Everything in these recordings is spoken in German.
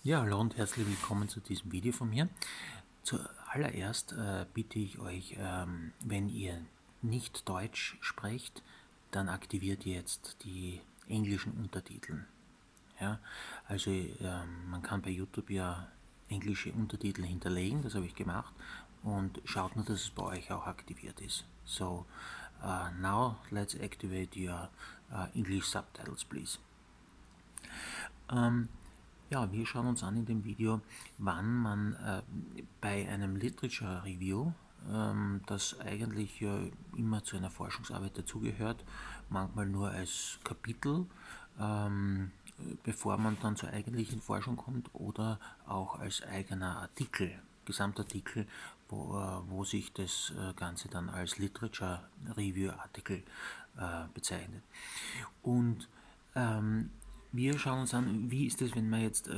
Ja, hallo und herzlich willkommen zu diesem Video von mir. Zuallererst bitte ich euch, wenn ihr nicht Deutsch sprecht, dann aktiviert ihr jetzt die englischen Untertitel. Ja, also man kann bei YouTube ja englische Untertitel hinterlegen, das habe ich gemacht, und schaut nur, dass es bei euch auch aktiviert ist. So, now let's activate your English subtitles, please. Ja, wir schauen uns an in dem Video, wann man bei einem Literature Review, das eigentlich ja immer zu einer Forschungsarbeit dazugehört, manchmal nur als Kapitel, bevor man dann zur eigentlichen Forschung kommt, oder auch als eigener Artikel, Gesamtartikel, wo sich das Ganze dann als Literature Review Artikel bezeichnet. Und wir schauen uns an, wie ist es, wenn man jetzt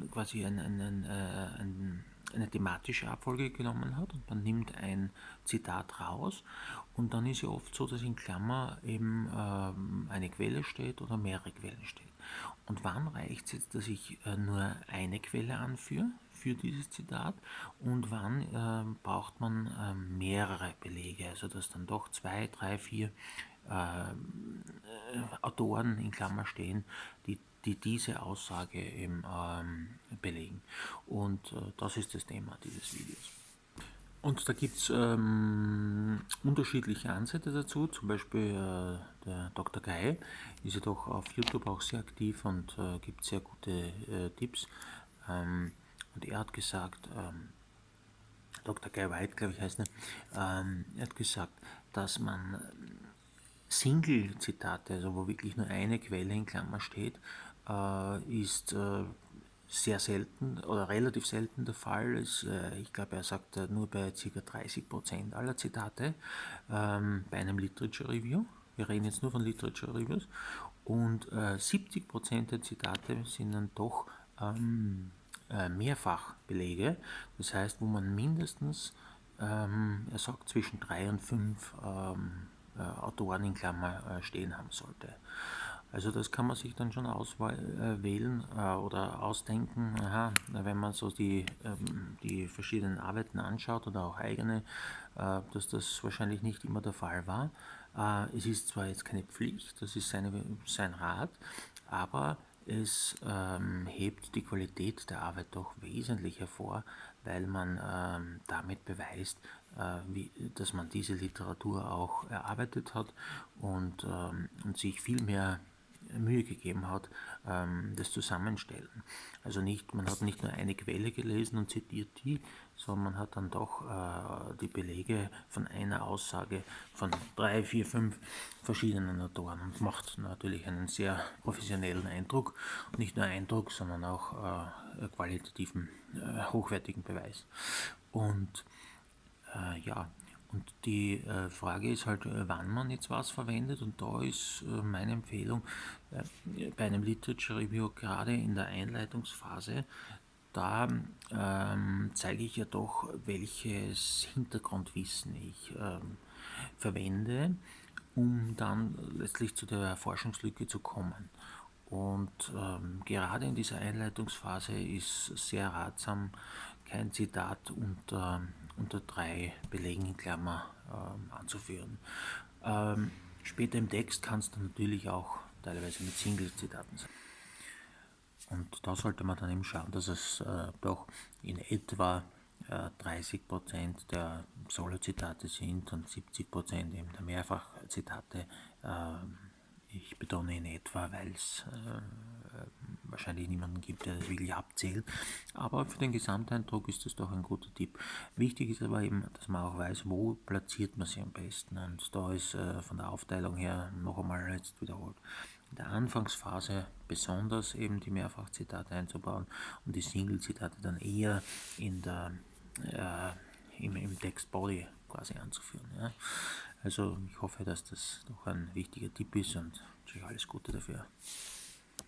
quasi eine thematische Abfolge genommen hat und man nimmt ein Zitat raus, und dann ist ja oft so, dass in Klammer eben eine Quelle steht oder mehrere Quellen stehen. Und wann reicht es jetzt, dass ich nur eine Quelle anführe für dieses Zitat, und wann braucht man mehrere Belege, also dass dann doch 2, 3, 4 Autoren in Klammer stehen, die diese Aussage eben belegen. Und das ist das Thema dieses Videos. Und da gibt es unterschiedliche Ansätze dazu, zum Beispiel der Dr. Guy ist ja doch auf YouTube auch sehr aktiv und gibt sehr gute Tipps. Und er hat gesagt, Dr. Guy White, glaube ich, heißt er, er hat gesagt, dass man Single-Zitate, also wo wirklich nur eine Quelle in Klammer steht, ist sehr selten oder relativ selten der Fall. Ich glaube, er sagt nur bei ca. 30% aller Zitate bei einem Literature Review. Wir reden jetzt nur von Literature Reviews. Und 70% der Zitate sind dann doch Mehrfachbelege. Das heißt, wo man mindestens, er sagt, zwischen 3 und 5 Autoren in Klammer stehen haben sollte. Also das kann man sich dann schon auswählen oder ausdenken, aha, wenn man so die verschiedenen Arbeiten anschaut oder auch eigene, dass das wahrscheinlich nicht immer der Fall war. Es ist zwar jetzt keine Pflicht, das ist sein Rat, aber es hebt die Qualität der Arbeit doch wesentlich hervor, weil man damit beweist, dass man diese Literatur auch erarbeitet hat und sich viel mehr Mühe gegeben hat, das Zusammenstellen. Also man hat nicht nur eine Quelle gelesen und zitiert die, sondern man hat dann doch die Belege von einer Aussage von 3, 4, 5 verschiedenen Autoren, und macht natürlich einen sehr professionellen Eindruck. Und nicht nur Eindruck, sondern auch qualitativen, hochwertigen Beweis. Und ja, und die Frage ist halt, wann man jetzt was verwendet, und da ist meine Empfehlung bei einem Literature Review, gerade in der Einleitungsphase, da zeige ich ja doch, welches Hintergrundwissen ich verwende, um dann letztlich zu der Forschungslücke zu kommen. Und gerade in dieser Einleitungsphase ist sehr ratsam, kein Zitat unter 3 Belegen in Klammer anzuführen. Später im Text kann es dann natürlich auch teilweise mit Single-Zitaten sein. Und da sollte man dann eben schauen, dass es doch in etwa 30% der Solo-Zitate sind und 70% eben der Mehrfachzitate. Ich betone in etwa, weil es wahrscheinlich niemanden gibt, der das wirklich abzählt. Aber für den Gesamteindruck ist das doch ein guter Tipp. Wichtig ist aber eben, dass man auch weiß, wo platziert man sie am besten. Und da ist von der Aufteilung her noch einmal jetzt wiederholt, in der Anfangsphase besonders eben die Mehrfachzitate einzubauen und die Single-Zitate dann eher im Textbody quasi anzuführen. Ja. Also ich hoffe, dass das doch ein wichtiger Tipp ist, und wünsche euch alles Gute dafür.